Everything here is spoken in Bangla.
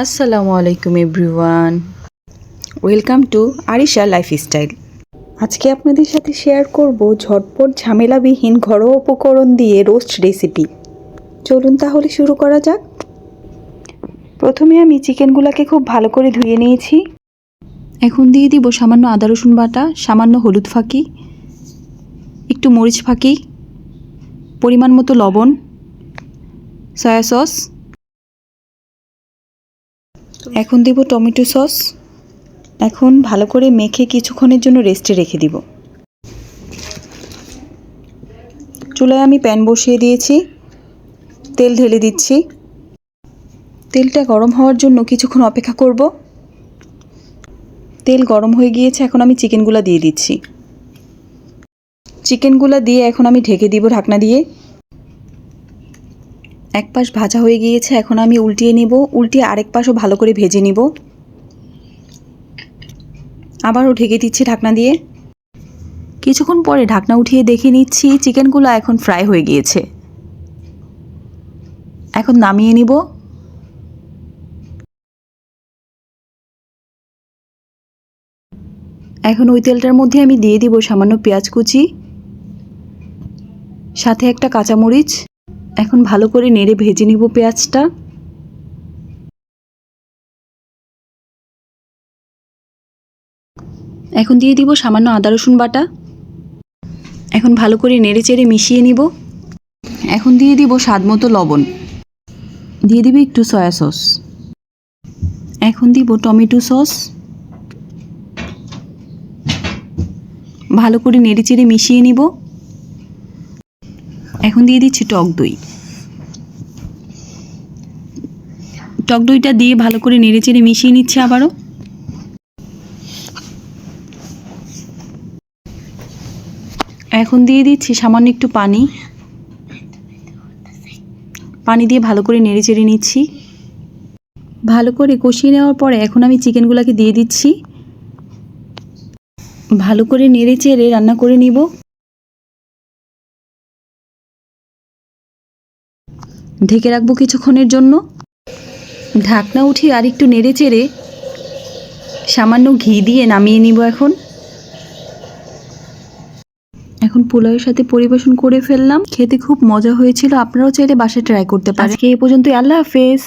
আসসালামু আলাইকুম everyone, welcome to Arisha lifestyle. আজকে আপনাদের সাথে শেয়ার করব ঝটপট ঝামেলাবিহীন ঘরোয়া উপকরণ দিয়ে রোস্ট রেসিপি। চলুন তাহলে শুরু করা যাক। প্রথমে আমি চিকেনগুলোকে খুব ভালো করে ধুয়ে নিয়েছি। এখন দিয়ে দিব সামান্য আদা রসুন বাটা, সামান্য হলুদ ফাঁকি, একটু মরিচ ফাঁকি, পরিমাণ মতো লবণ, সয়া সস, এখন দেব টমেটো সস। এখন ভালো করে মেখে কিছুক্ষণের জন্য রেস্টে রেখে দিব। চুলায় আমি প্যান বসিয়ে দিয়েছি, তেল ঢেলে দিচ্ছি। তেলটা গরম হওয়ার জন্য কিছুক্ষণ অপেক্ষা করব। তেল গরম হয়ে গিয়েছে, এখন আমি চিকেনগুলো দিয়ে দিচ্ছি। চিকেনগুলো দিয়ে এখন আমি ঢেকে দিব ঢাকনা দিয়ে। এক পাশ ভাজা হয়ে গিয়েছে, এখন আমি উল্টিয়ে নিব। উল্টিয়ে আরেক পাশও ভালো করে ভেজে নিব। আবারও ঢেকে দিচ্ছি ঢাকনা দিয়ে। কিছুক্ষণ পরে ঢাকনা উঠিয়ে দেখে নিচ্ছি চিকেনগুলো এখন ফ্রাই হয়ে গিয়েছে। এখন নামিয়ে নিব। এখন ওই তেলটার মধ্যে আমি দিয়ে দিব সামান্য পেঁয়াজ কুচি, সাথে একটা কাঁচামরিচ। এখন ভালো করে নেড়ে ভেজে নিব পেঁয়াজটা। এখন দিয়ে দিব সামান্য আদা রসুন বাটা। এখন ভালো করে নেড়ে চেড়ে মিশিয়ে নিব। এখন দিয়ে দিব স্বাদ মতো লবণ, দিয়ে দিব একটু সয়া সস। এখন দিব টমেটো সস। ভালো করে নেড়ে চেড়ে মিশিয়ে নিব। এখন দিয়ে দিচ্ছি টক দই। টক দইটা দিয়ে ভালো করে নেড়ে চেড়ে মিশিয়ে নিচ্ছে আবারও। এখন দিয়ে দিচ্ছি সামান্য একটু পানি। পানি দিয়ে ভালো করে নেড়ে চেড়ে নিচ্ছি। ভালো করে কষিয়ে নেওয়ার পরে এখন আমি চিকেনগুলোকে দিয়ে দিচ্ছি। ভালো করে নেড়ে চেড়ে রান্না করে নিব। ঢেকে রাখবো কিছুক্ষণের জন্য। ঢাকনা উঠিয়ে আর একটু নেড়ে চেড়ে সামান্য ঘি দিয়ে নামিয়ে নিব। এখন পোলাওয়ের সাথে পরিবেশন করে ফেললাম। খেতে খুব মজা হয়েছিল, আপনারাও চাইলে বাসায় ট্রাই করতে পারেন। আজকে এই পর্যন্তই, আল্লাহ হাফেজ।